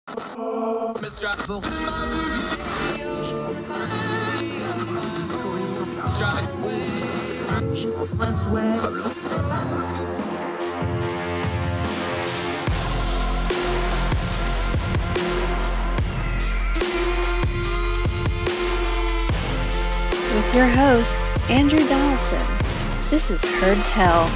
With your host, Andrew Donaldson. This is Heard Tell.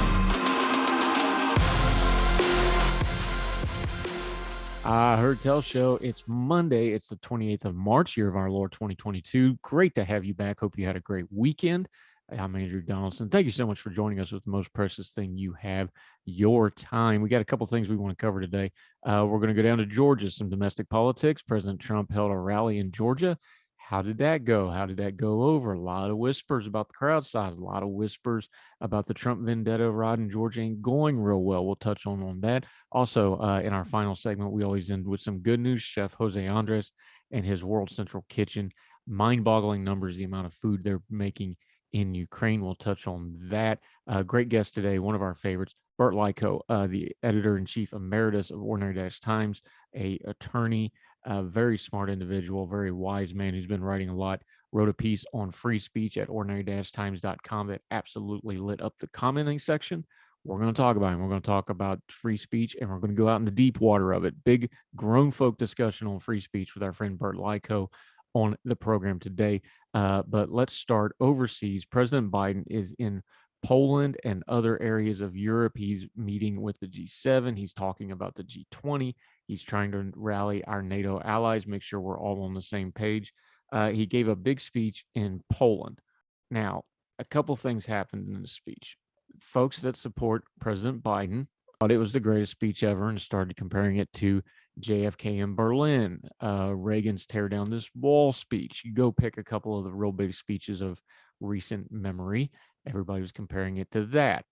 Heard Tell Show. It's Monday. It's the 28th of March, year of our Lord 2022. Great to have you back. Hope you had a great weekend. I'm Andrew Donaldson. Thank you so much for joining us with the most precious thing you have, your time. We got a couple things we want to cover today. We're going to go down to Georgia, some domestic politics. President Trump held a rally in Georgia. How did that go? How did that go over? A lot of whispers about the crowd size, a lot of whispers about the Trump vendetta ride in Georgia ain't going real well. We'll touch on that. Also, in our final segment, we always end with some good news. Chef Jose Andres and his World Central Kitchen, mind-boggling numbers, the amount of food they're making in Ukraine. We'll touch on that. Great guest today, one of our favorites, Burt Likko, the editor-in-chief emeritus of Ordinary Times, a attorney, a very smart individual, very wise man who's been writing a lot. Wrote a piece on free speech at ordinary-times.com that absolutely lit up the commenting section. We're going to talk about him. We're going to talk about free speech, and we're going to go out in the deep water of it. Big grown folk discussion on free speech with our friend Burt Likko on the program today. But let's start overseas. President Biden is in Poland and other areas of Europe. He's meeting with the G7. He's talking about the G20. He's trying to rally our NATO allies, make sure we're all on the same page. He gave a big speech in Poland. Now, a couple things happened in the speech. Folks that support President Biden thought it was the greatest speech ever and started comparing it to JFK in Berlin, Reagan's tear down this wall speech. You go pick a couple of the real big speeches of recent memory. Everybody was comparing it to that.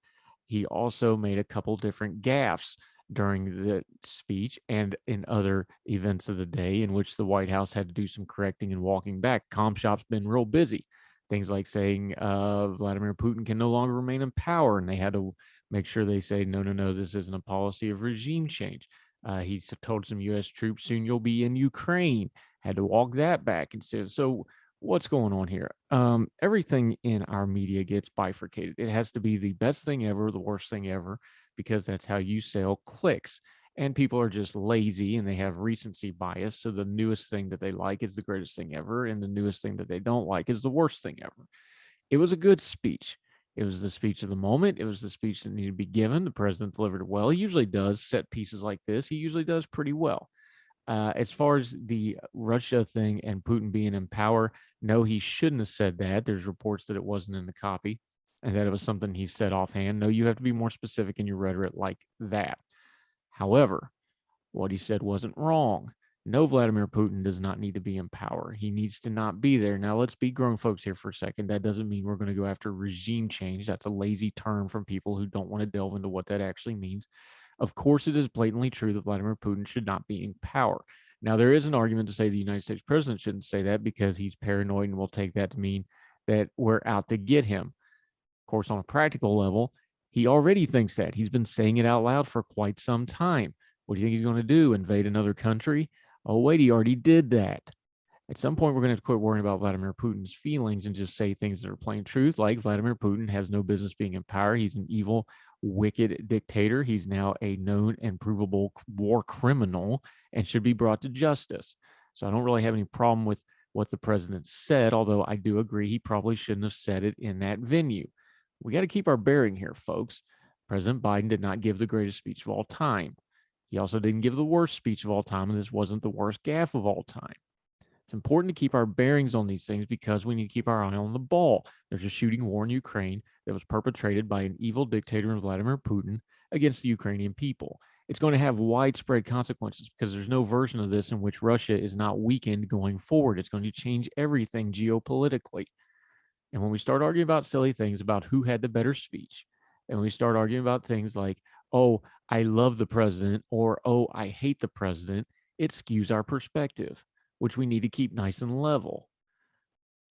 He also made a couple different gaffes during the speech and in other events of the day in which the White House had to do some correcting and walking back. ComShop's been real busy. Things like saying Vladimir Putin can no longer remain in power, and they had to make sure they say, no, this isn't a policy of regime change. He's told some U.S. troops, soon you'll be in Ukraine. Had to walk that back and say, so what's going on here? Everything in our media gets bifurcated. It has to be the best thing ever, the worst thing ever, because that's how you sell clicks. And people are just lazy and they have recency bias. So the newest thing that they like is the greatest thing ever. And the newest thing that they don't like is the worst thing ever. It was a good speech. It was the speech of the moment. It was the speech that needed to be given. The president delivered it well. He usually does set pieces like this. He usually does pretty well. As far as the Russia thing and Putin being in power, no, he shouldn't have said that. There's reports that it wasn't in the copy and that it was something he said offhand. No, you have to be more specific in your rhetoric like that. However, what he said wasn't wrong. No, Vladimir Putin does not need to be in power. He needs to not be there. Now, let's be grown folks here for a second. That doesn't mean we're going to go after regime change. That's a lazy term from people who don't want to delve into what that actually means. Of course, it is blatantly true that Vladimir Putin should not be in power. Now, there is an argument to say the United States president shouldn't say that because he's paranoid and we'll take that to mean that we're out to get him. Of course, on a practical level, he already thinks that. He's been saying it out loud for quite some time. What do you think he's going to do? Invade another country? Oh, wait, he already did that. At some point, we're going to have to quit worrying about Vladimir Putin's feelings and just say things that are plain truth, like Vladimir Putin has no business being in power. He's an evil, wicked dictator. He's now a known and provable war criminal and should be brought to justice. So I don't really have any problem with what the president said, although I do agree he probably shouldn't have said it in that venue. We got to keep our bearing here, folks. President Biden did not give the greatest speech of all time. He also didn't give the worst speech of all time, and this wasn't the worst gaffe of all time. It's important to keep our bearings on these things because we need to keep our eye on the ball. There's a shooting war in Ukraine that was perpetrated by an evil dictator in Vladimir Putin against the Ukrainian people. It's going to have widespread consequences because there's no version of this in which Russia is not weakened going forward. It's going to change everything geopolitically. And when we start arguing about silly things about who had the better speech, and we start arguing about things like, oh, I love the president, or oh, I hate the president, it skews our perspective, which we need to keep nice and level.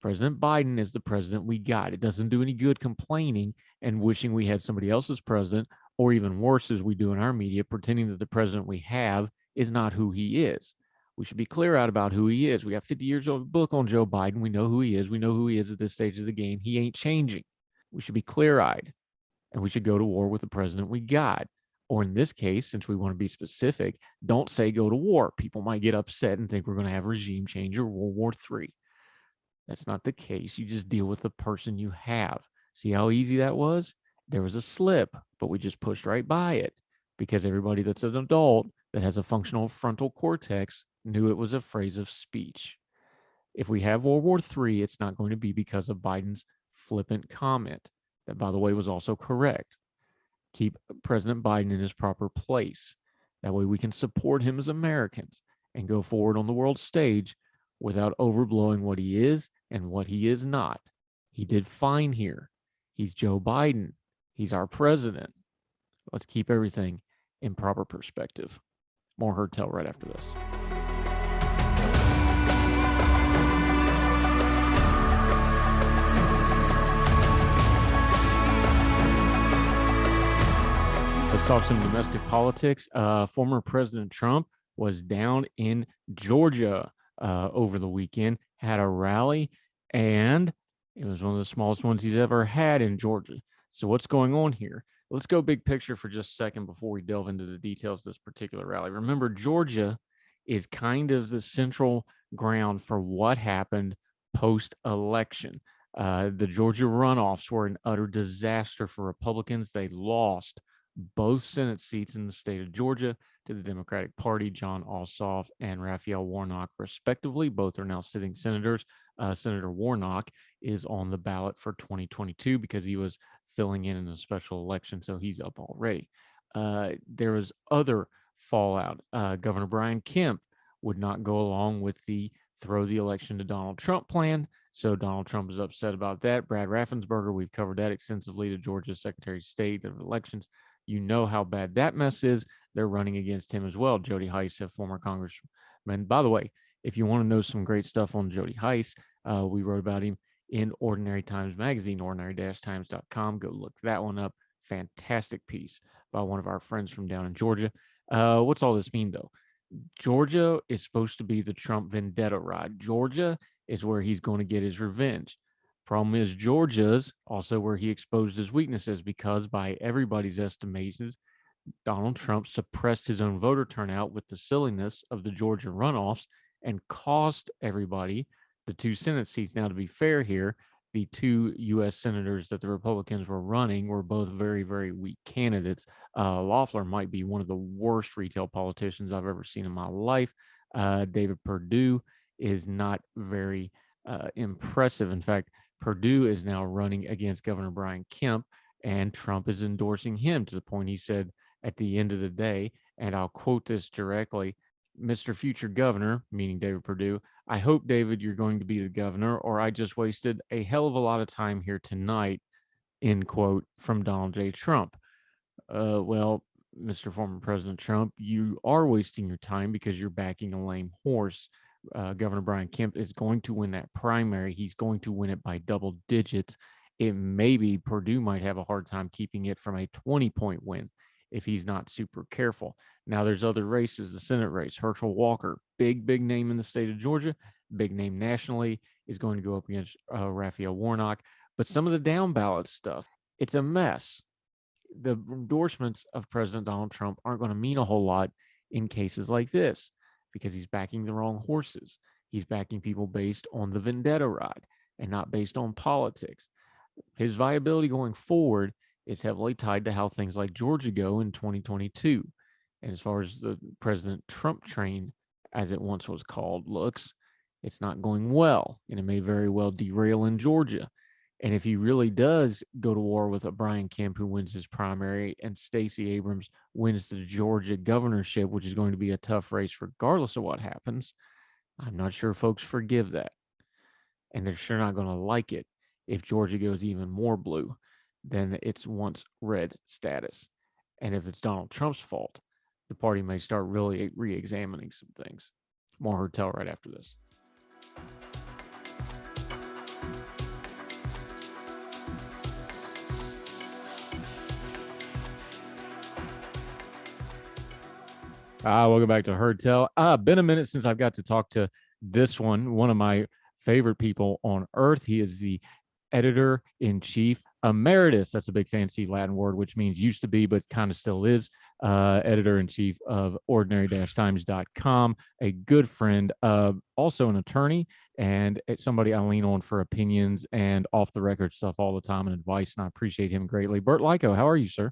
President Biden is the president we got. It doesn't do any good complaining and wishing we had somebody else's president, or even worse, as we do in our media, pretending that the president we have is not who he is. We should be clear-eyed about who he is. We got 50 years of book on Joe Biden. We know who he is. We know who he is at this stage of the game. He ain't changing. We should be clear-eyed, and we should go to war with the president we got. Or in this case, since we want to be specific, don't say go to war. People might get upset and think we're going to have regime change or World War III. That's not the case. You just deal with the person you have. See how easy that was? There was a slip, but we just pushed right by it because everybody that's an adult that has a functional frontal cortex knew it was a phrase of speech. If we have World War III, it's not going to be because of Biden's flippant comment. That, by the way, was also correct. Keep President Biden in his proper place. That way we can support him as Americans and go forward on the world stage without overblowing what he is and what he is not. He did fine here. He's Joe Biden. He's our president. Let's keep everything in proper perspective. More Heard Tell right after this. Let's talk some domestic politics. Former President Trump was down in Georgia over the weekend, had a rally, and it was one of the smallest ones he's ever had in Georgia. So what's going on here? Let's go big picture for just a second before we delve into the details of this particular rally. Remember, Georgia is kind of the central ground for what happened post-election. The Georgia runoffs were an utter disaster for Republicans. They lost both Senate seats in the state of Georgia to the Democratic Party, Jon Ossoff and Raphael Warnock, respectively. Both are now sitting senators. Senator Warnock is on the ballot for 2022 because he was filling in a special election, so he's up already. There was other fallout. Governor Brian Kemp would not go along with the throw the election to Donald Trump plan, so Donald Trump is upset about that. Brad Raffensperger, we've covered that extensively, to Georgia's Secretary of State of Elections. You know how bad that mess is. They're running against him as well. Jody Heiss, a former congressman. By the way, if you want to know some great stuff on Jody Heiss, we wrote about him in Ordinary Times magazine, ordinary-times.com. Go look that one up. Fantastic piece by one of our friends from down in Georgia. What's all this mean, though? Georgia is supposed to be the Trump vendetta ride. Georgia is where he's going to get his revenge. Problem is, Georgia's also where he exposed his weaknesses because, by everybody's estimations, Donald Trump suppressed his own voter turnout with the silliness of the Georgia runoffs and cost everybody the 2 Senate seats. Now, to be fair here, the 2 U.S. senators that the Republicans were running were both very, very weak candidates. Loeffler might be one of the worst retail politicians I've ever seen in my life. David Perdue is not very impressive. In fact, Perdue is now running against Governor Brian Kemp, and Trump is endorsing him to the point he said at the end of the day, and I'll quote this directly, "Mr. Future Governor," meaning David Perdue, "I hope, David, you're going to be the governor, or I just wasted a hell of a lot of time here tonight," end quote, from Donald J. Trump. Well, Mr. Former President Trump, you are wasting your time because you're backing a lame horse. Governor Brian Kemp is going to win that primary. He's going to win it by double digits. It maybe Perdue might have a hard time keeping it from a 20-point win if he's not super careful. Now, there's other races. The Senate race, Herschel Walker, big name in the state of Georgia, big name nationally, is going to go up against Raphael Warnock. But some of the down ballot stuff, it's a mess. The endorsements of President Donald Trump aren't going to mean a whole lot in cases like this because he's backing the wrong horses. He's backing people based on the vendetta ride and not based on politics. His viability going forward is heavily tied to how things like Georgia go in 2022. And as far as the President Trump train, as it once was called, looks, it's not going well, and it may very well derail in Georgia. And if he really does go to war with a Brian Kemp who wins his primary and Stacey Abrams wins the Georgia governorship, which is going to be a tough race regardless of what happens, I'm not sure folks forgive that. And they're sure not going to like it if Georgia goes even more blue than its once red status. And if it's Donald Trump's fault, the party may start really re-examining some things. More Heard Tell right after this. Welcome back to Heard Tell. Been a minute since I've got to talk to one of my favorite people on earth. He is the editor in chief emeritus. That's a big fancy Latin word, which means used to be, but kind of still is. Editor in chief of ordinary-times.com, a good friend, also an attorney, and it's somebody I lean on for opinions and off the record stuff all the time and advice. And I appreciate him greatly. Burt Likko, how are you, sir?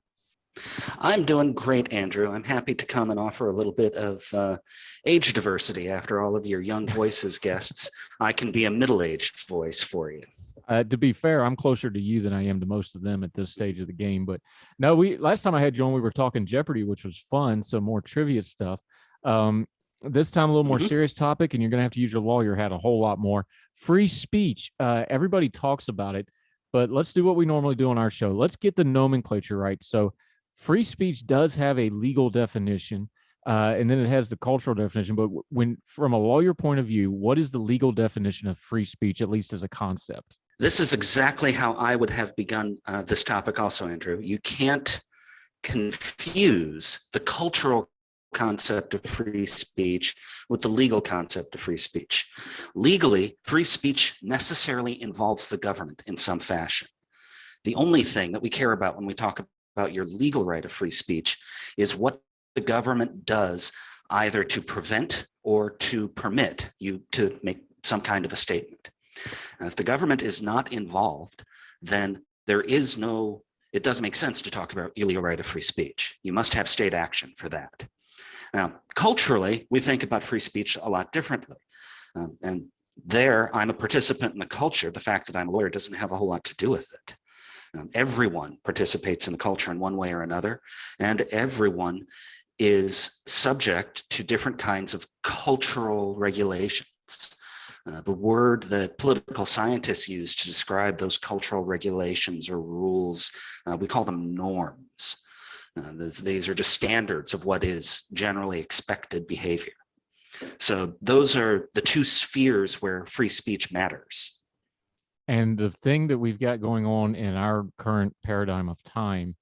I'm doing great, Andrew. I'm happy to come and offer a little bit of age diversity after all of your young voices guests. I can be a middle-aged voice for you. To be fair, I'm closer to you than I am to most of them at this stage of the game. But no, last time I had you on, we were talking Jeopardy, which was fun. So more trivia stuff. This time a little more serious topic, and you're going to have to use your lawyer hat a whole lot more. Free speech. Everybody talks about it, but let's do what we normally do on our show. Let's get the nomenclature right. So free speech does have a legal definition, and then it has the cultural definition. But when, from a lawyer point of view, what is the legal definition of free speech, at least as a concept? This is exactly how I would have begun this topic also, Andrew. You can't confuse the cultural concept of free speech with the legal concept of free speech. Legally, free speech necessarily involves the government in some fashion. The only thing that we care about when we talk about your legal right of free speech is what the government does either to prevent or to permit you to make some kind of a statement. And if the government is not involved, then it doesn't make sense to talk about your legal right of free speech. You must have state action for that. Now, culturally, we think about free speech a lot differently. And there, I'm a participant in the culture. The fact that I'm a lawyer doesn't have a whole lot to do with it. Everyone participates in the culture in one way or another, and everyone is subject to different kinds of cultural regulations. The word that political scientists use to describe those cultural regulations or rules, we call them norms. These are just standards of what is generally expected behavior. So those are the two spheres where free speech matters. And the thing that we've got going on in our current paradigm of time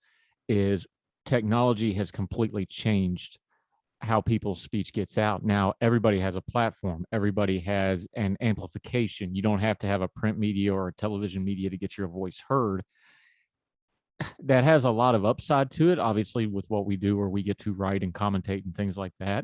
is technology has completely changed how people's speech gets out. Now, everybody has a platform. Everybody has an amplification. You don't have to have a print media or a television media to get your voice heard. That has a lot of upside to it, obviously, with what we do, where we get to write and commentate and things like that.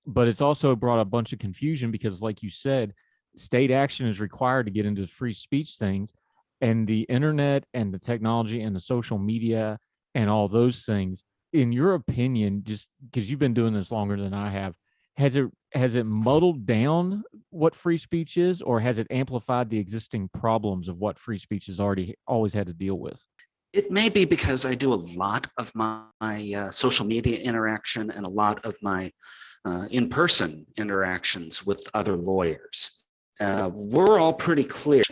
But it's also brought a bunch of confusion because, like you said, state action is required to get into free speech things. And the internet and the technology and the social media and all those things, in your opinion, just because you've been doing this longer than I have, has it muddled down what free speech is, or has it amplified the existing problems of what free speech has always had to deal with? It may be because I do a lot of my social media interaction and a lot of my in-person interactions with other lawyers. We're all pretty clear.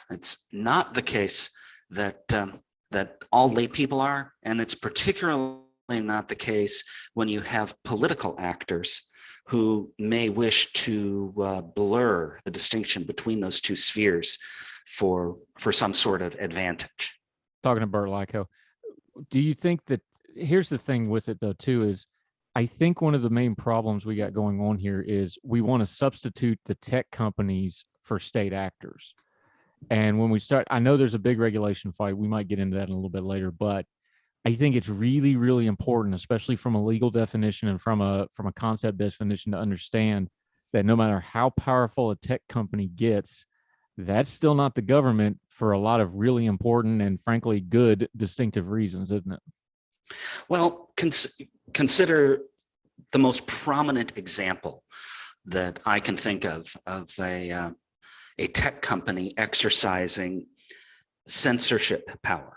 It's not the case that all lay people are, and it's particularly not the case when you have political actors who may wish to blur the distinction between those two spheres for some sort of advantage. Talking to Burt Likko, do you think that, here's the thing with it though too, is I think one of the main problems we got going on here is we want to substitute the tech companies for state actors. And when we start, I know there's a big regulation fight. We might get into that in a little bit later, but I think it's really, really important, especially from a legal definition and from a concept definition, to understand that no matter how powerful a tech company gets, that's still not the government for a lot of really important and frankly good distinctive reasons, isn't it? Well, consider the most prominent example that I can think of a tech company exercising censorship power.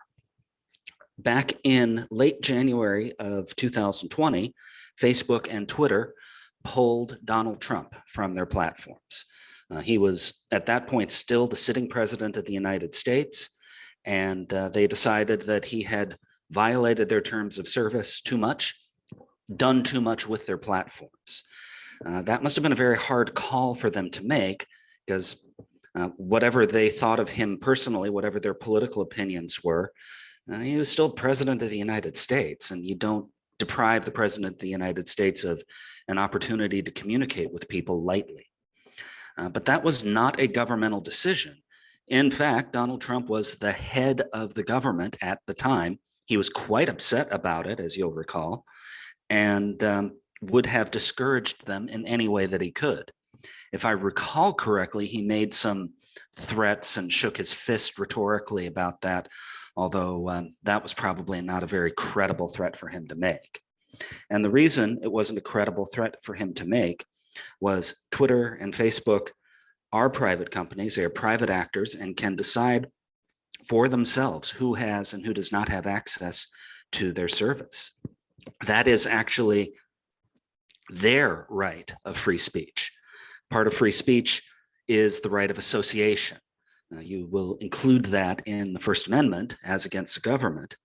Back in late January of 2020, Facebook and Twitter pulled Donald Trump from their platforms. He was at that point still the sitting president of the United States, and they decided that he had violated their terms of service too much, done too much with their platforms. That must have been a very hard call for them to make, because whatever they thought of him personally, whatever their political opinions were, he was still president of the United States, and you don't deprive the president of the United States of an opportunity to communicate with people lightly. But that was not a governmental decision. In fact, Donald Trump was the head of the government at the time. He was quite upset about it, as you'll recall, and would have discouraged them in any way that he could. If I recall correctly, he made some threats and shook his fist rhetorically about that, although that was probably not a very credible threat for him to make. And the reason it wasn't a credible threat for him to make was Twitter and Facebook are private companies, they are private actors and can decide for themselves who has and who does not have access to their service. That is actually their right of free speech. Part of free speech is the right of association. You will include that in the First Amendment as against the government.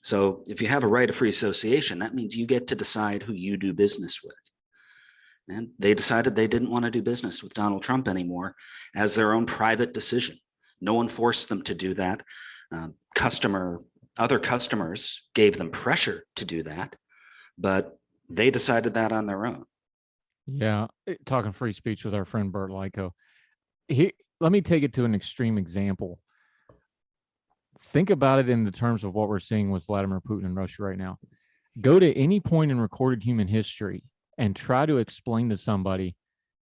So if you have a right of free association, that means you get to decide who you do business with. And they decided they didn't want to do business with Donald Trump anymore as their own private decision. No one forced them to do that. Other customers gave them pressure to do that, but they decided that on their own. Yeah, talking free speech with our friend Burt Likko. Let me take it to an extreme example. Think about it in the terms of what we're seeing with Vladimir Putin in Russia right now. Go to any point in recorded human history and try to explain to somebody,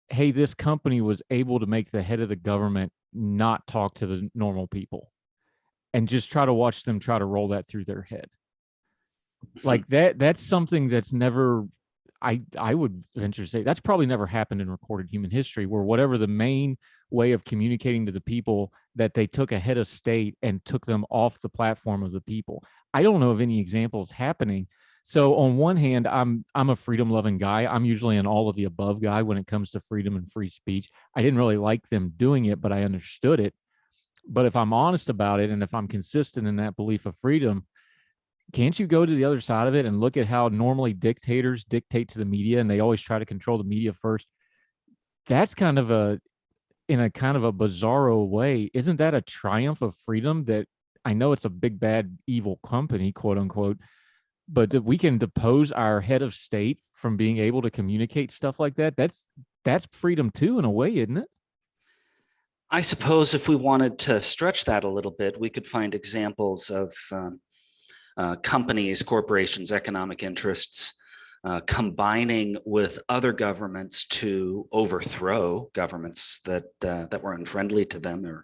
hey, this company was able to make the head of the government not talk to the normal people, and just try to watch them try to roll that through their head. Like that's something that's never, I would venture to say that's probably never happened in recorded human history, where whatever the main way of communicating to the people, that they took a head of state and took them off the platform of the people. I don't know of any examples happening. So on one hand, I'm a freedom loving guy. I'm usually an all of the above guy when it comes to freedom and free speech. I didn't really like them doing it, but I understood it. But if I'm honest about it, and if I'm consistent in that belief of freedom, can't you go to the other side of it and look at how normally dictators dictate to the media, and they always try to control the media first? That's in a kind of a bizarro way. Isn't that a triumph of freedom? That I know it's a big, bad, evil company, quote unquote, but that we can depose our head of state from being able to communicate stuff like that. That's freedom too, in a way, isn't it? I suppose if we wanted to stretch that a little bit, we could find examples of companies, corporations, economic interests combining with other governments to overthrow governments that were unfriendly to them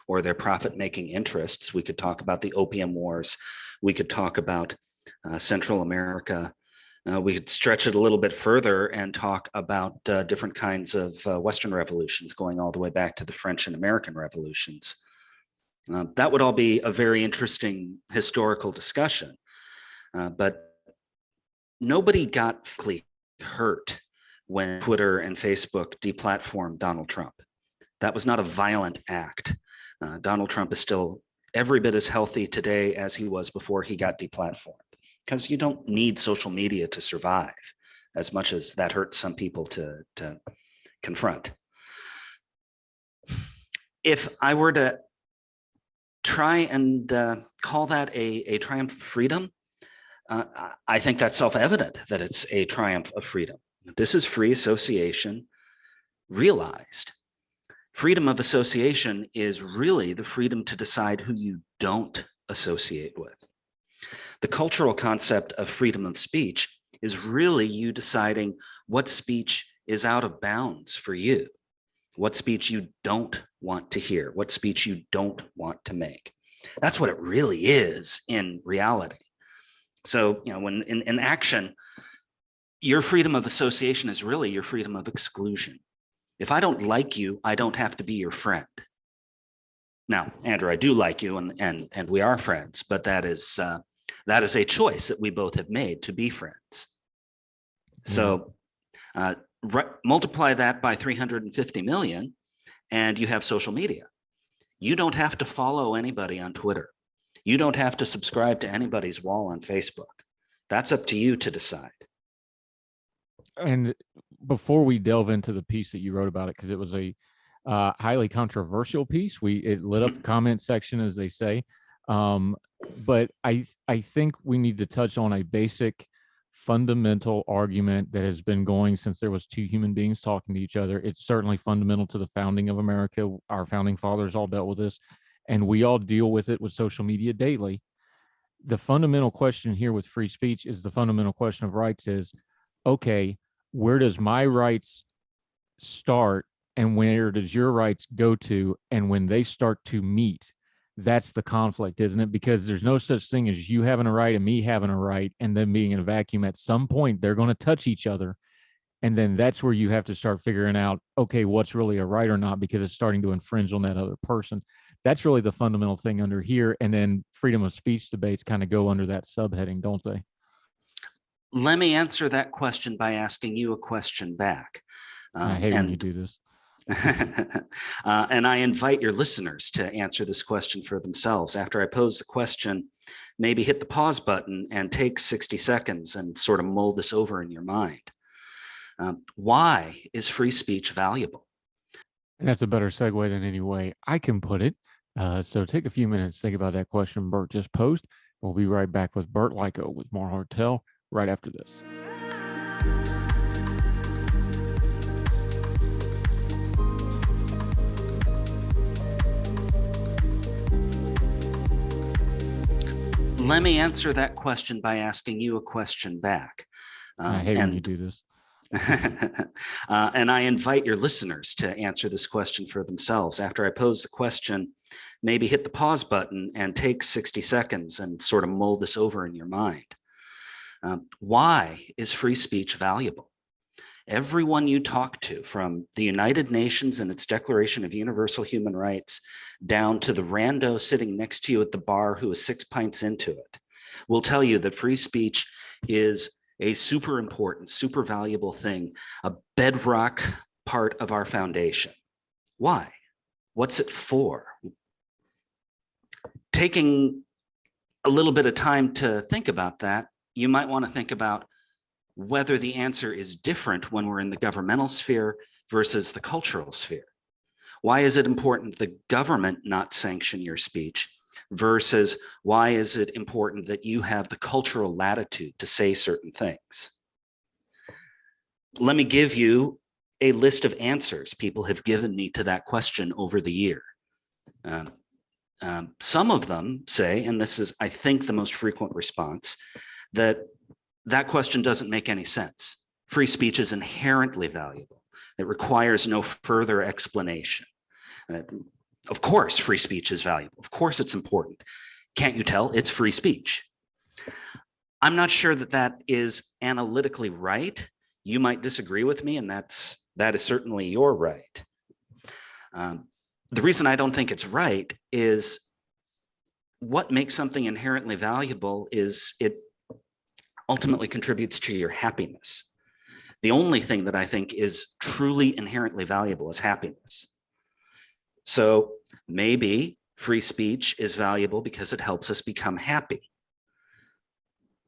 or their profit-making interests. We could talk about the Opium Wars. We could talk about Central America. We could stretch it a little bit further and talk about different kinds of Western revolutions, going all the way back to the French and American revolutions. That would all be a very interesting historical discussion, but nobody got hurt when Twitter and Facebook deplatformed Donald Trump. That was not a violent act. Donald Trump is still every bit as healthy today as he was before he got deplatformed, because you don't need social media to survive, as much as that hurts some people to confront. If I were to try and call that a triumph of freedom, I think that's self-evident that it's a triumph of freedom. This is free association realized. Freedom of association is really the freedom to decide who you don't associate with. The cultural concept of freedom of speech is really you deciding what speech is out of bounds for you, what speech you don't want to hear, what speech you don't want to make. That's what it really is in reality. So, when in action, your freedom of association is really your freedom of exclusion. If I don't like you, I don't have to be your friend. Now, Andrew, I do like you, and we are friends, but that is a choice that we both have made to be friends. So multiply that by 350 million, and you have social media. You don't have to follow anybody on Twitter. You don't have to subscribe to anybody's wall on Facebook. That's up to you to decide. And before we delve into the piece that you wrote about it, because it was a highly controversial piece, it lit up the comment section, as they say. But I think we need to touch on a basic fundamental argument that has been going since there was two human beings talking to each other. It's certainly fundamental to the founding of America. Our founding fathers all dealt with this, and we all deal with it with social media daily. The fundamental question here with free speech is the fundamental question of rights is, okay, where does my rights start and where does your rights go to? And when they start to meet, that's the conflict, isn't it? Because there's no such thing as you having a right and me having a right and them being in a vacuum. At some point, they're going to touch each other. And then that's where you have to start figuring out, okay, what's really a right or not, because it's starting to infringe on that other person. That's really the fundamental thing under here. And then freedom of speech debates kind of go under that subheading, don't they? Let me answer that question by asking you a question back. I hate when you do this. And I invite your listeners to answer this question for themselves. After I pose the question, maybe hit the pause button and take 60 seconds and sort of mull this over in your mind. Why is free speech valuable? And that's a better segue than any way I can put it. So take a few minutes, think about that question Burt just posed. We'll be right back with Burt Likko with more Hardtail right after this. Let me answer that question by asking you a question back. I hate when you do this. And I invite your listeners to answer this question for themselves. After I pose the question, maybe hit the pause button and take 60 seconds and sort of mull this over in your mind. Why is free speech valuable? Everyone you talk to, from the United Nations and its Declaration of Universal Human Rights down to the rando sitting next to you at the bar who is 6 pints into it, will tell you that free speech is a super important, super valuable thing, a bedrock part of our foundation. Why? What's it for? Taking a little bit of time to think about that, you might want to think about whether the answer is different when we're in the governmental sphere versus the cultural sphere. Why is it important the government not sanction your speech versus why is it important that you have the cultural latitude to say certain things? Let me give you a list of answers people have given me to that question over the year. Some of them say, and this is, I think, the most frequent response, that question doesn't make any sense. Free speech is inherently valuable. It requires no further explanation. Of course, free speech is valuable. Of course, it's important. Can't you tell? It's free speech. I'm not sure that that is analytically right. You might disagree with me, and that is certainly your right. The reason I don't think it's right is what makes something inherently valuable is it ultimately contributes to your happiness. The only thing that I think is truly inherently valuable is happiness. So maybe free speech is valuable because it helps us become happy.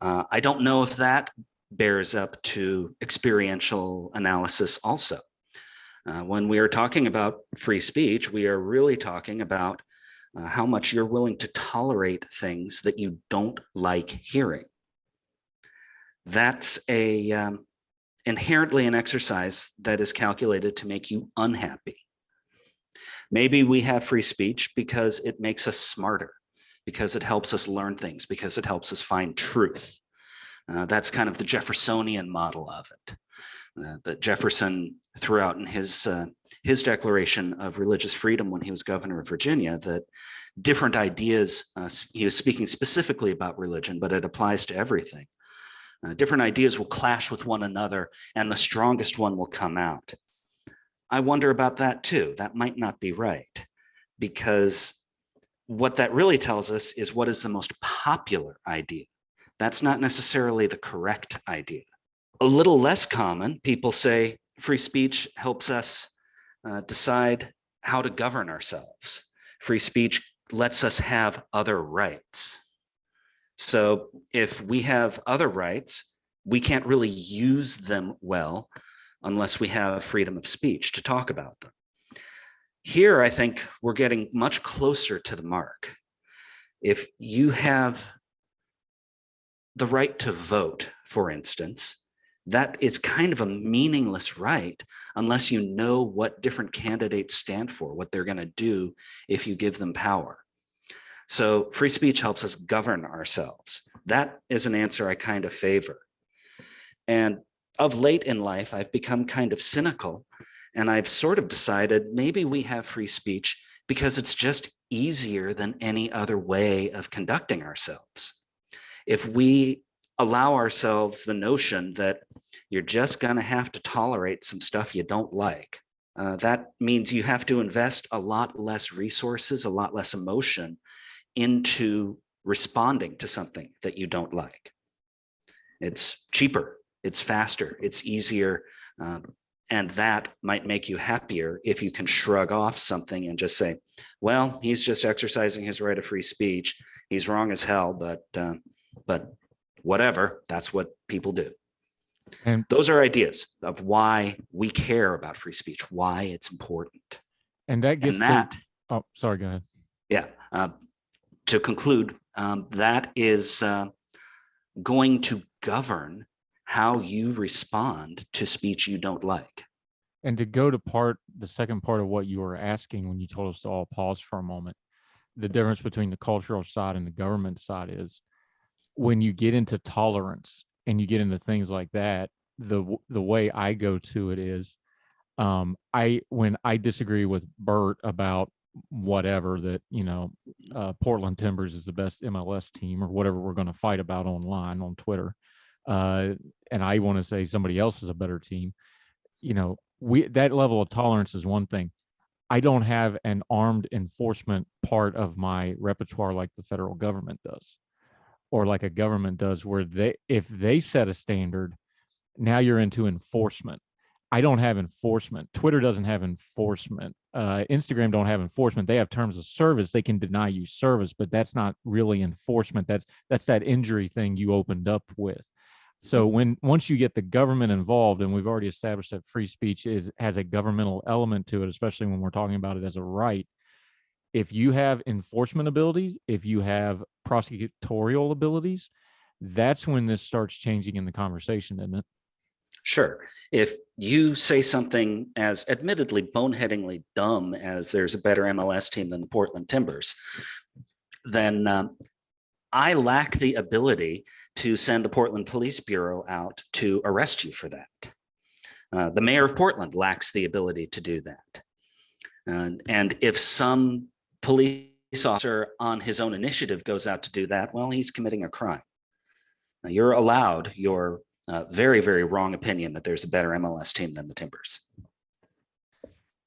I don't know if that bears up to experiential analysis also. When we are talking about free speech, we are really talking about how much you're willing to tolerate things that you don't like hearing. That's inherently an exercise that is calculated to make you unhappy. Maybe we have free speech because it makes us smarter, because it helps us learn things, because it helps us find truth. That's kind of the Jeffersonian model of it. That Jefferson threw out in his Declaration of Religious Freedom when he was governor of Virginia, that different ideas, he was speaking specifically about religion, but it applies to everything. Different ideas will clash with one another and the strongest one will come out. I wonder about that too. That might not be right, because what that really tells us is what is the most popular idea. That's not necessarily the correct idea. A little less common, people say free speech helps us decide how to govern ourselves. Free speech lets us have other rights. So if we have other rights, we can't really use them well unless we have freedom of speech to talk about them. Here, I think we're getting much closer to the mark. If you have the right to vote, for instance, that is kind of a meaningless right unless you know what different candidates stand for, what they're going to do if you give them power. So free speech helps us govern ourselves. That is an answer I kind of favor. And of late in life, I've become kind of cynical, and I've sort of decided maybe we have free speech because it's just easier than any other way of conducting ourselves. If we allow ourselves the notion that you're just going to have to tolerate some stuff you don't like, that means you have to invest a lot less resources, a lot less emotion into responding to something that you don't like. It's cheaper, it's faster, it's easier, and that might make you happier if you can shrug off something and just say, well, he's just exercising his right of free speech. He's wrong as hell, but whatever, that's what people do. And those are ideas of why we care about free speech, why it's important. And that gets to, oh, sorry, go ahead. Yeah, to conclude, that is going to govern how you respond to speech you don't like. And to go to the second part of what you were asking when you told us to all pause for a moment, the difference between the cultural side and the government side is when you get into tolerance and you get into things like that, the way I go to it is when I disagree with Burt about whatever that, Portland Timbers is the best MLS team or whatever we're going to fight about online on Twitter. And I want to say somebody else is a better team. That level of tolerance is one thing. I don't have an armed enforcement part of my repertoire like the federal government does, or like a government does, where if they set a standard, now you're into enforcement. I don't have enforcement. Twitter doesn't have enforcement. Instagram don't have enforcement. They have terms of service. They can deny you service, but that's not really enforcement. That's that injury thing you opened up with. So once you get the government involved, and we've already established that free speech has a governmental element to it, especially when we're talking about it as a right. If you have enforcement abilities, if you have prosecutorial abilities, that's when this starts changing in the conversation, isn't it? Sure. If you say something as admittedly boneheadingly dumb as there's a better MLS team than the Portland Timbers, then I lack the ability to send the Portland Police Bureau out to arrest you for that. The mayor of Portland lacks the ability to do that. And if some police officer on his own initiative goes out to do that, well, he's committing a crime. Now, you're allowed your very, very wrong opinion that there's a better MLS team than the Timbers.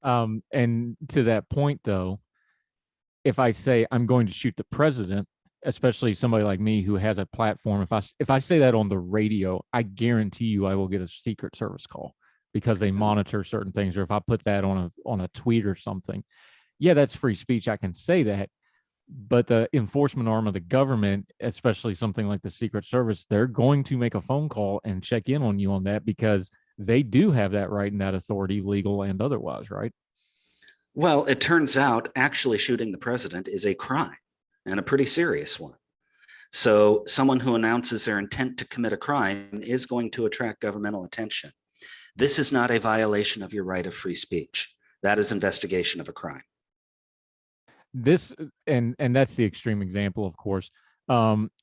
And to that point, though, if I say I'm going to shoot the president, especially somebody like me who has a platform, if I say that on the radio, I guarantee you I will get a Secret Service call because they monitor certain things. Or if I put that on a tweet or something, yeah, that's free speech. I can say that. But the enforcement arm of the government, especially something like the Secret Service, they're going to make a phone call and check in on you on that because they do have that right and that authority, legal and otherwise, right? Well, it turns out actually shooting the president is a crime, and a pretty serious one. So someone who announces their intent to commit a crime is going to attract governmental attention. This is not a violation of your right of free speech. That is investigation of a crime. This and that's the extreme example, of course.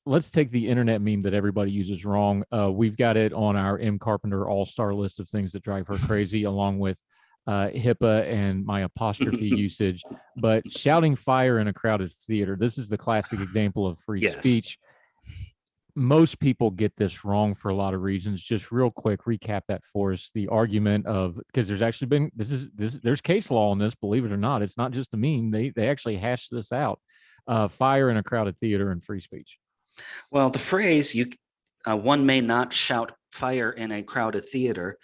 Let's take the internet meme that everybody uses wrong. We've got it on our M. Carpenter all-star list of things that drive her crazy, along with HIPAA and my apostrophe usage. But shouting fire in a crowded theater, this is the classic example of free speech. Most people get this wrong for a lot of reasons. Just real quick, recap that for us. The argument of, because there's actually been there's case law on this, believe it or not. It's not just a meme. They actually hashed this out. Fire in a crowded theater and free speech. Well, the phrase one may not shout fire in a crowded theater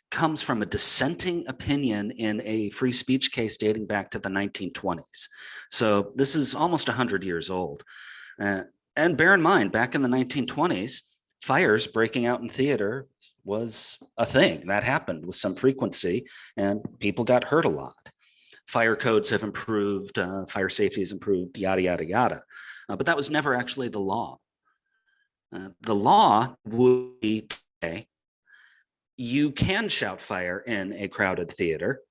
comes from a dissenting opinion in a free speech case dating back to the 1920s. So this is almost 100 years old. And bear in mind, back in the 1920s, fires breaking out in theater was a thing that happened with some frequency, and people got hurt a lot. Fire codes have improved, fire safety has improved, yada, yada, yada. But that was never actually the law. The law would be today, you can shout fire in a crowded theater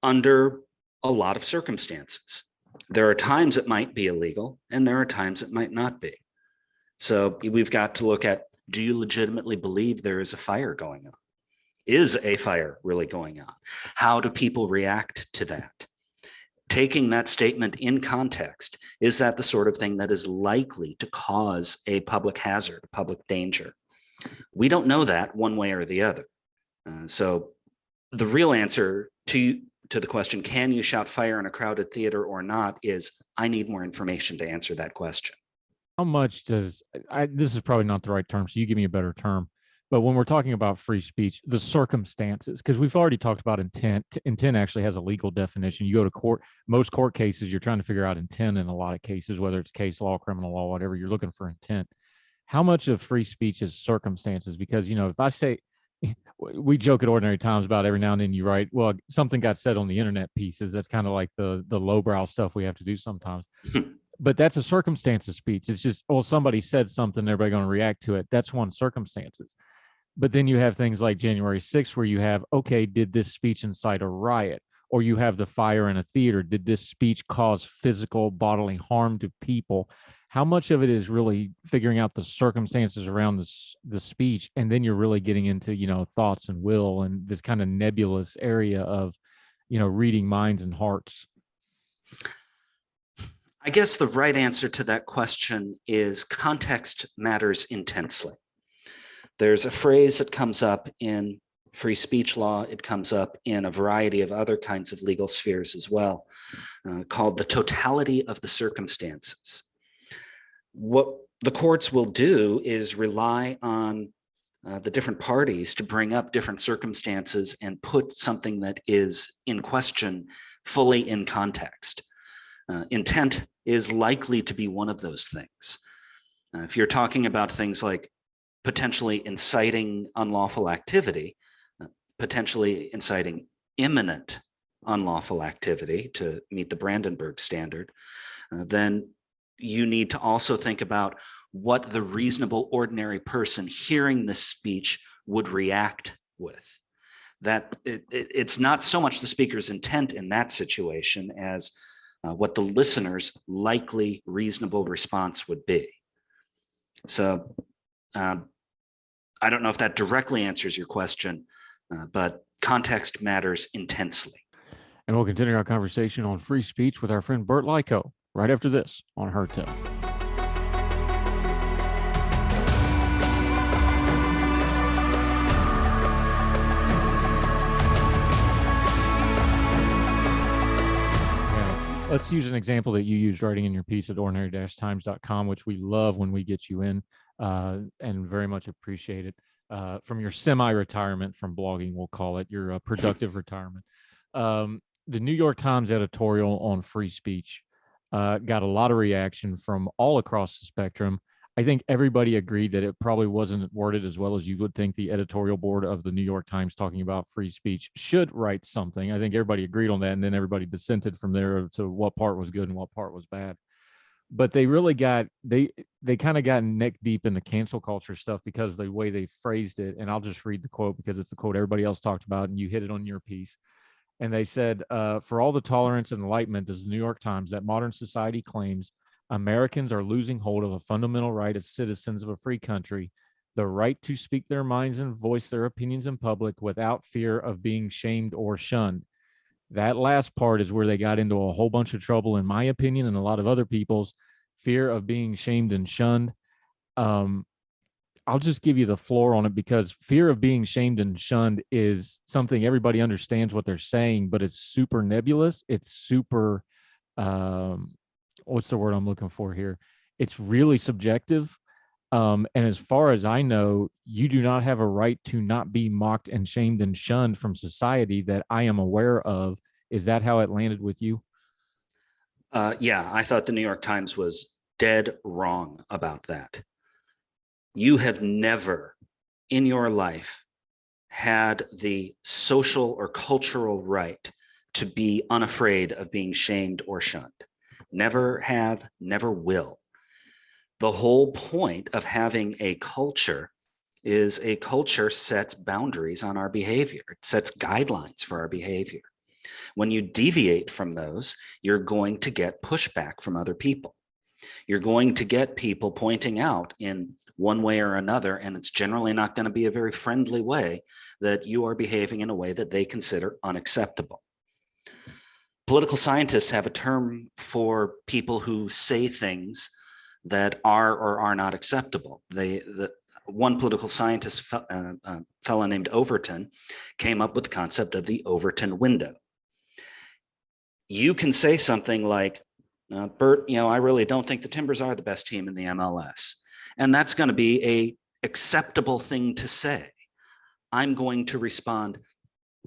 under a lot of circumstances. There are times it might be illegal, and there are times it might not be. So we've got to look at, do you legitimately believe there is a fire going on? Is a fire really going on? How do people react to that? Taking that statement in context, is that the sort of thing that is likely to cause a public hazard, a public danger? We don't know that one way or the other. So the real answer to the question, can you shout fire in a crowded theater or not, is I need more information to answer that question. How much does this is probably not the right term, so you give me a better term. But when we're talking about free speech, the circumstances, because we've already talked about intent. Intent actually has a legal definition. You go to court, most court cases, you're trying to figure out intent in a lot of cases, whether it's case law, criminal law, whatever, you're looking for intent. How much of free speech is circumstances? Because, if I say, we joke at Ordinary Times about every now and then you write, well, something got said on the internet pieces. That's kind of like the lowbrow stuff we have to do sometimes. But that's a circumstance of speech. It's just, somebody said something, everybody going to react to it. That's one circumstances. But then you have things like January 6th, where you have, okay, did this speech incite a riot? Or you have the fire in a theater. Did this speech cause physical bodily harm to people? How much of it is really figuring out the circumstances around the speech? And then you're really getting into, thoughts and will and this kind of nebulous area of, reading minds and hearts. I guess the right answer to that question is context matters intensely. There's a phrase that comes up in free speech law. It comes up in a variety of other kinds of legal spheres as well, called the totality of the circumstances. What the courts will do is rely on the different parties to bring up different circumstances and put something that is in question fully in context. Intent is likely to be one of those things. If you're talking about things like potentially inciting unlawful activity, potentially inciting imminent unlawful activity to meet the Brandenburg standard, then you need to also think about what the reasonable ordinary person hearing this speech would react with. That it's not so much the speaker's intent in that situation as what the listener's likely reasonable response would be. So I don't know if that directly answers your question, but context matters intensely. And we'll continue our conversation on free speech with our friend Burt Likko right after this on Heard Tell. Let's use an example that you used writing in your piece at ordinary-times.com, which we love when we get you in and very much appreciate it. From your semi-retirement from blogging, we'll call it, your productive retirement. The New York Times editorial on free speech got a lot of reaction from all across the spectrum. I think everybody agreed that it probably wasn't worded as well as you would think the editorial board of the New York Times talking about free speech should write something. I think everybody agreed on that, and then everybody dissented from there to what part was good and what part was bad. But they really got, they kind of got neck deep in the cancel culture stuff because of the way they phrased it. And I'll just read the quote because it's the quote everybody else talked about, and you hit it on your piece. And they said, for all the tolerance and enlightenment as the New York Times that modern society claims, Americans are losing hold of a fundamental right as citizens of a free country, the right to speak their minds and voice their opinions in public without fear of being shamed or shunned. That last part is where they got into a whole bunch of trouble, in my opinion, and a lot of other people's. Fear of being shamed and shunned. I'll just give you the floor on it because fear of being shamed and shunned is something everybody understands what they're saying, but it's super nebulous. It's super, what's the word I'm looking for here? It's really subjective. And as far as I know, you do not have a right to not be mocked and shamed and shunned from society that I am aware of. Is that how it landed with you? Yeah, I thought the New York Times was dead wrong about that. You have never in your life had the social or cultural right to be unafraid of being shamed or shunned. Never have, never will. The whole point of having a culture is a culture sets boundaries on our behavior. It sets guidelines for our behavior. When you deviate from those, you're going to get pushback from other people. You're going to get people pointing out in one way or another, and it's generally not going to be a very friendly way, that you are behaving in a way that they consider unacceptable. Political scientists have a term for people who say things that are or are not acceptable. One political scientist, a fellow named Overton, came up with the concept of the Overton window. You can say something like, Burt, I really don't think the Timbers are the best team in the MLS. And that's going to be an acceptable thing to say. I'm going to respond,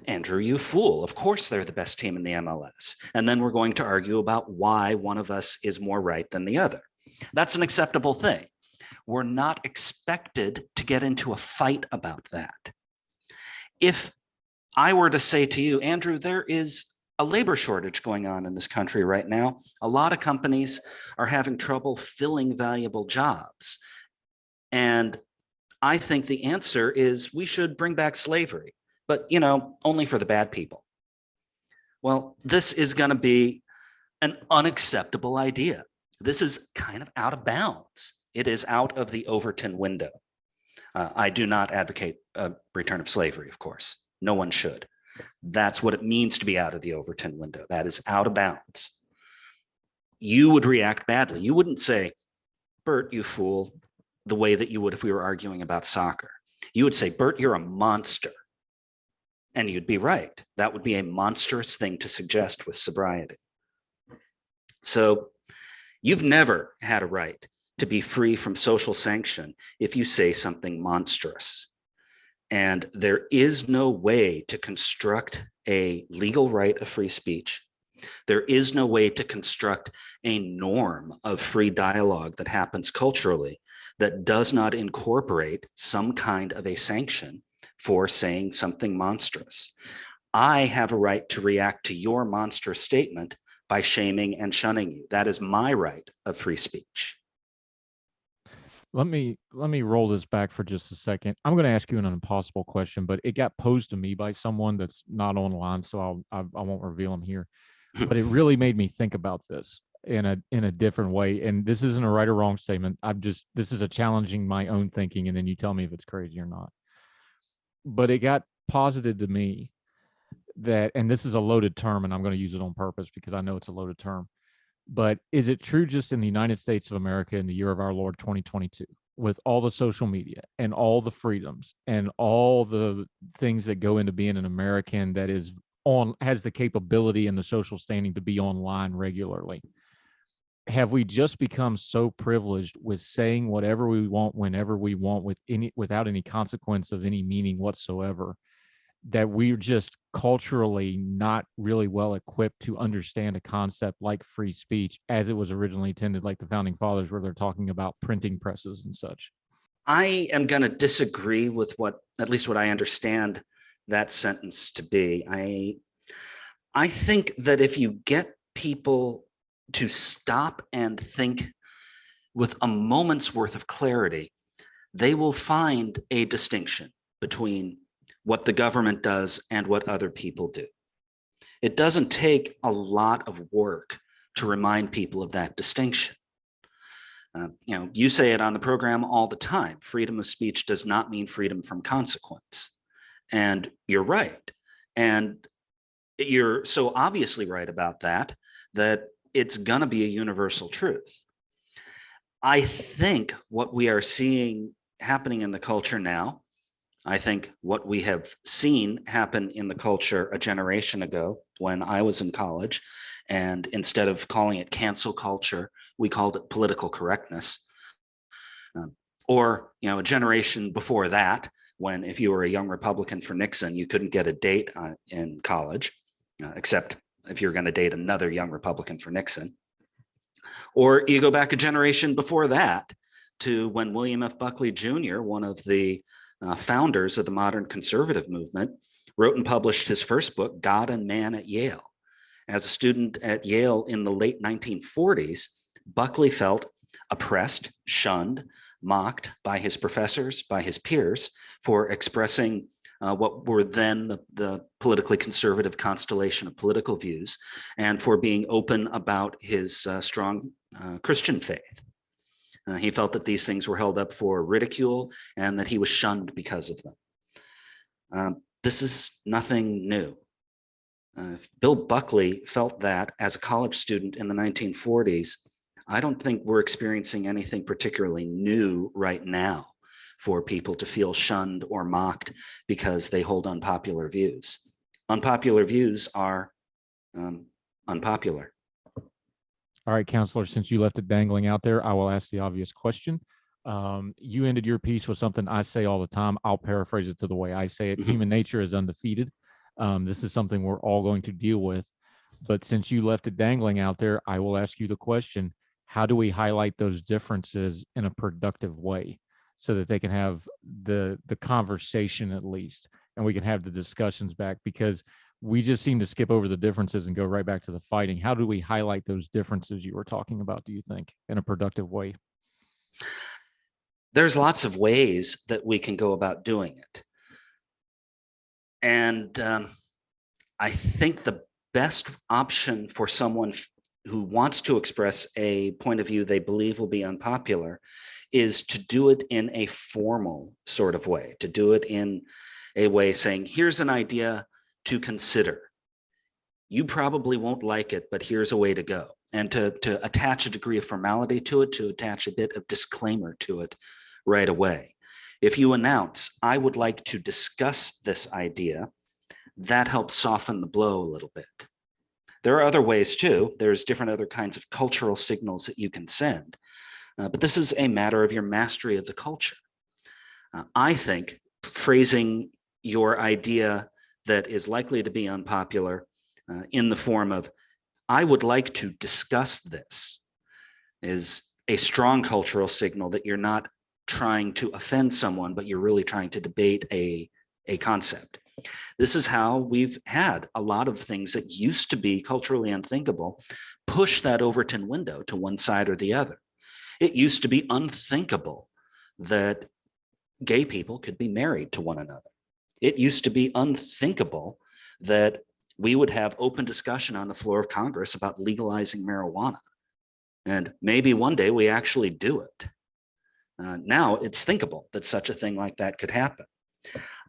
Andrew, you fool. Of course they're the best team in the MLS. And then we're going to argue about why one of us is more right than the other. That's an acceptable thing. We're not expected to get into a fight about that. If I were to say to you, Andrew, there is a labor shortage going on in this country right now. A lot of companies are having trouble filling valuable jobs. And I think the answer is we should bring back slavery, but only for the bad people. Well, this is going to be an unacceptable idea. This is kind of out of bounds. It is out of the Overton window. I do not advocate a return of slavery, of course. No one should. That's what it means to be out of the Overton window. That is out of bounds. You would react badly. You wouldn't say, Burt, you fool, the way that you would if we were arguing about soccer. You would say, Burt, you're a monster. And you'd be right. That would be a monstrous thing to suggest with sobriety. So you've never had a right to be free from social sanction if you say something monstrous. And there is no way to construct a legal right of free speech. There is no way to construct a norm of free dialogue that happens culturally that does not incorporate some kind of a sanction for saying something monstrous. I have a right to react to your monstrous statement by shaming and shunning you. That is my right of free speech. Let me roll this back for just a second. I'm going to ask you an impossible question, but it got posed to me by someone that's not online, so I won't reveal him here. But it really made me think about this in a different way. And this isn't a right or wrong statement. This is a challenging my own thinking, and then you tell me if it's crazy or not. But it got posited to me that, and this is a loaded term, and I'm going to use it on purpose because I know it's a loaded term. But is it true just in the United States of America in the year of our Lord 2022, with all the social media and all the freedoms and all the things that go into being an American that has the capability and the social standing to be online regularly? Have we just become so privileged with saying whatever we want, whenever we want, without any consequence of any meaning whatsoever, that we're just culturally not really well equipped to understand a concept like free speech as it was originally intended, like the founding fathers, where they're talking about printing presses and such? I am going to disagree with at least what I understand that sentence to be. I think that if you get people to stop and think with a moment's worth of clarity, they will find a distinction between what the government does and what other people do. It doesn't take a lot of work to remind people of that distinction. You say it on the program all the time. Freedom of speech does not mean freedom from consequence. And you're right. And you're so obviously right about that it's going to be a universal truth. I think what we are seeing happening in the culture now, I think what we have seen happen in the culture a generation ago when I was in college, and instead of calling it cancel culture, we called it political correctness. Or a generation before that, when if you were a young Republican for Nixon, you couldn't get a date in college, except if you're going to date another young Republican for Nixon. Or you go back a generation before that to when William F. Buckley Jr., one of the founders of the modern conservative movement, wrote and published his first book, God and Man at Yale. As a student at Yale in the late 1940s, Buckley felt oppressed, shunned, mocked by his professors, by his peers for expressing what were then the politically conservative constellation of political views, and for being open about his strong Christian faith. He felt that these things were held up for ridicule and that he was shunned because of them. This is nothing new. Bill Buckley felt that as a college student in the 1940s. I don't think we're experiencing anything particularly new right now for people to feel shunned or mocked because they hold unpopular views. Unpopular views are unpopular. All right, counselor, since you left it dangling out there, I will ask the obvious question. You ended your piece with something I say all the time. I'll paraphrase it to the way I say it. Human nature is undefeated. This is something we're all going to deal with. But since you left it dangling out there, I will ask you the question, how do we highlight those differences in a productive way so that they can have the conversation at least, and we can have the discussions back? Because we just seem to skip over the differences and go right back to the fighting. How do we highlight those differences you were talking about, do you think, in a productive way? There's lots of ways that we can go about doing it. And I think the best option for someone who wants to express a point of view they believe will be unpopular is to do it in a formal sort of way, to do it in a way saying, here's an idea to consider. You probably won't like it, but here's a way to go. And to attach a degree of formality to it, to attach a bit of disclaimer to it right away. If you announce, I would like to discuss this idea, that helps soften the blow a little bit. There are other ways too. There's different other kinds of cultural signals that you can send. But this is a matter of your mastery of the culture. I think phrasing your idea that is likely to be unpopular in the form of, I would like to discuss this, is a strong cultural signal that you're not trying to offend someone, but you're really trying to debate a concept. This is how we've had a lot of things that used to be culturally unthinkable push that Overton window to one side or the other. It used to be unthinkable that gay people could be married to one another. It used to be unthinkable that we would have open discussion on the floor of Congress about legalizing marijuana. And maybe one day we actually do it. Now it's thinkable that such a thing like that could happen.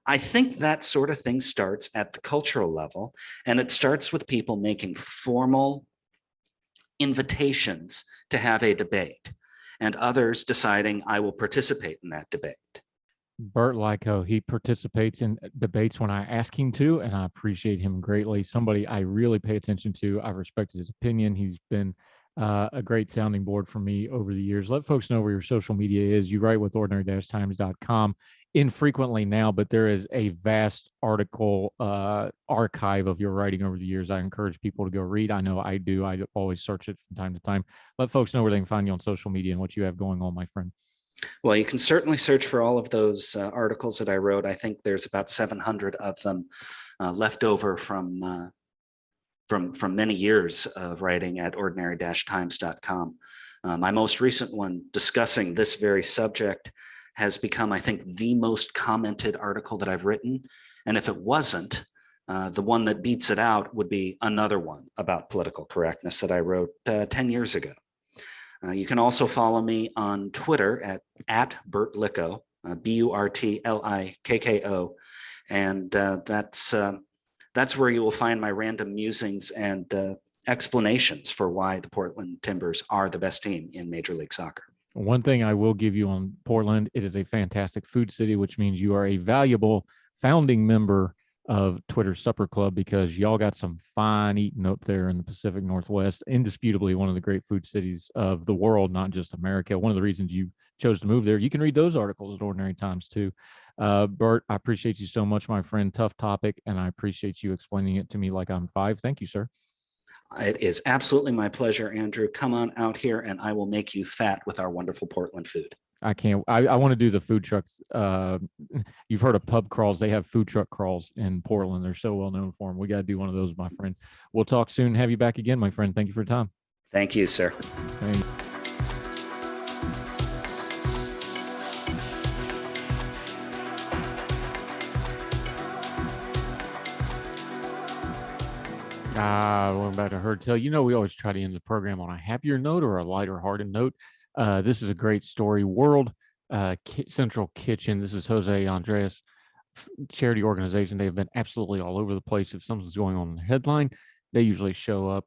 I think that sort of thing starts at the cultural level, and it starts with people making formal invitations to have a debate, and others deciding, I will participate in that debate. Burt Likko, he participates in debates when I ask him to, and I appreciate him greatly. Somebody I really pay attention to. I've respected his opinion. He's been a great sounding board for me over the years. Let folks know where your social media is. You write with ordinary-times.com infrequently now, but there is a vast article archive of your writing over the years. I encourage people to go read. I know I do. I always search it from time to time. Let folks know where they can find you on social media and what you have going on, my friend. Well, you can certainly search for all of those articles that I wrote. I think there's about 700 of them left over from many years of writing at ordinary-times.com. My most recent one discussing this very subject has become, I think, the most commented article that I've written. And if it wasn't, the one that beats it out would be another one about political correctness that I wrote 10 years ago. You can also follow me on Twitter at Burt Likko, BURTLIKKO. And that's where you will find my random musings and explanations for why the Portland Timbers are the best team in Major League Soccer. One thing I will give you on Portland, it is a fantastic food city, which means you are a valuable founding member of Twitter Supper Club, because y'all got some fine eating up there in the Pacific Northwest. Indisputably one of the great food cities of the world, not just America. One of the reasons you chose to move there. You can read those articles at Ordinary Times too. Burt, I appreciate you so much, my friend. Tough topic, and I appreciate you explaining it to me like I'm five. Thank you, sir. It is absolutely my pleasure, Andrew. Come on out here and I will make you fat with our wonderful Portland food. I can't. I want to do the food trucks. You've heard of pub crawls. They have food truck crawls in Portland. They're so well known for them. We got to do one of those, my friend. We'll talk soon. Have you back again, my friend. Thank you for your time. Thank you, sir. Thanks. Welcome back to Heard Tell. You know, we always try to end the program on a happier note or a lighter hearted note. This is a great story. World Central Kitchen. This is Jose Andres charity organization. They've been absolutely all over the place. If something's going on in the headline, they usually show up.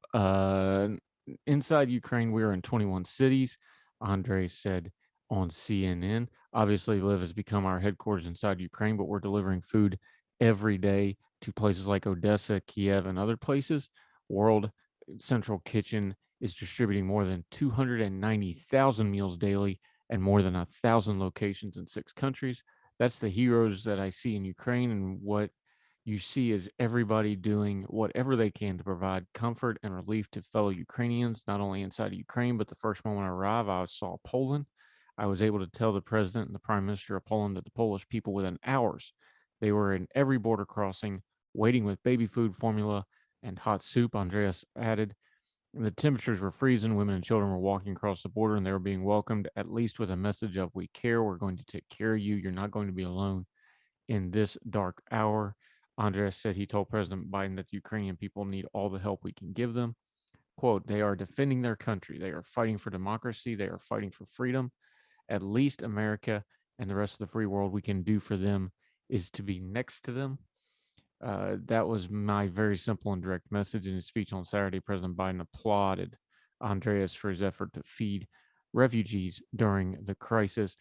Inside Ukraine, we are in 21 cities. Andres said on CNN. Obviously, Liv has become our headquarters inside Ukraine, but we're delivering food every day to places like Odessa, Kiev, and other places. World Central Kitchen is distributing more than 290,000 meals daily and more than 1,000 locations in 6 countries. That's the heroes that I see in Ukraine, and what you see is everybody doing whatever they can to provide comfort and relief to fellow Ukrainians, not only inside of Ukraine, but the first moment I arrived, I saw Poland. I was able to tell the president and the prime minister of Poland that the Polish people, within hours, they were in every border crossing, waiting with baby food formula and hot soup. Andreas added, the temperatures were freezing. Women and children were walking across the border, and they were being welcomed, at least with a message of, we care. We're going to take care of you. You're not going to be alone in this dark hour. Andres said he told President Biden that the Ukrainian people need all the help we can give them. Quote, they are defending their country. They are fighting for democracy. They are fighting for freedom. At least America and the rest of the free world, we can do for them is to be next to them. That was my very simple and direct message. In his speech on Saturday, President Biden applauded Andreas for his effort to feed refugees during the crisis.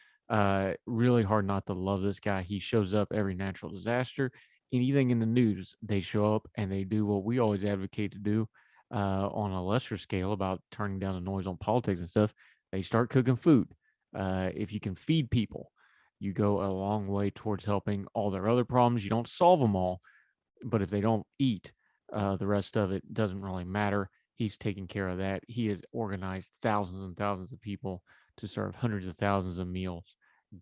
Really hard not to love this guy. He shows up every natural disaster. Anything in the news, they show up and they do what we always advocate to do on a lesser scale about turning down the noise on politics and stuff. They start cooking food. If you can feed people, you go a long way towards helping all their other problems. You don't solve them all, but if they don't eat, the rest of it doesn't really matter. He's taking care of that. He has organized thousands and thousands of people to serve hundreds of thousands of meals.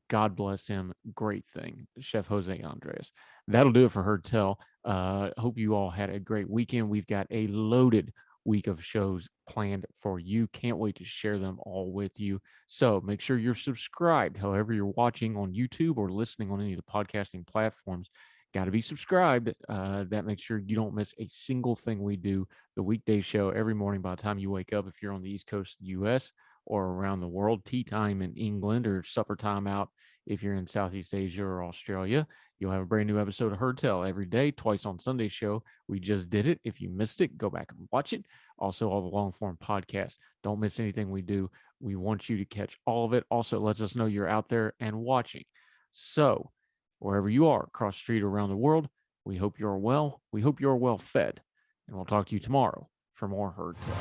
God bless him. Great thing, Chef Jose Andres. That'll do it for Heard Tell. Hope you all had a great weekend. We've got a loaded week of shows planned for you. Can't wait to share them all with you. So make sure you're subscribed, however you're watching on YouTube or listening on any of the podcasting platforms. Got to be subscribed. That makes sure you don't miss a single thing we do. The weekday show every morning by the time you wake up, if you're on the East Coast of the U.S., or around the world, tea time in England, or supper time out if you're in Southeast Asia or Australia. You'll have a brand new episode of Heard Tell every day, twice on Sunday show. We just did it. If you missed it, go back and watch it. Also, all the long-form podcasts. Don't miss anything we do. We want you to catch all of it. Also, it lets us know you're out there and watching. So, wherever you are, across the street or around the world, we hope you're well. We hope you're well fed. And we'll talk to you tomorrow for more Heard Tell.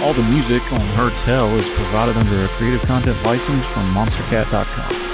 All the music on Heard Tell is provided under a Creative Content license from monstercat.com.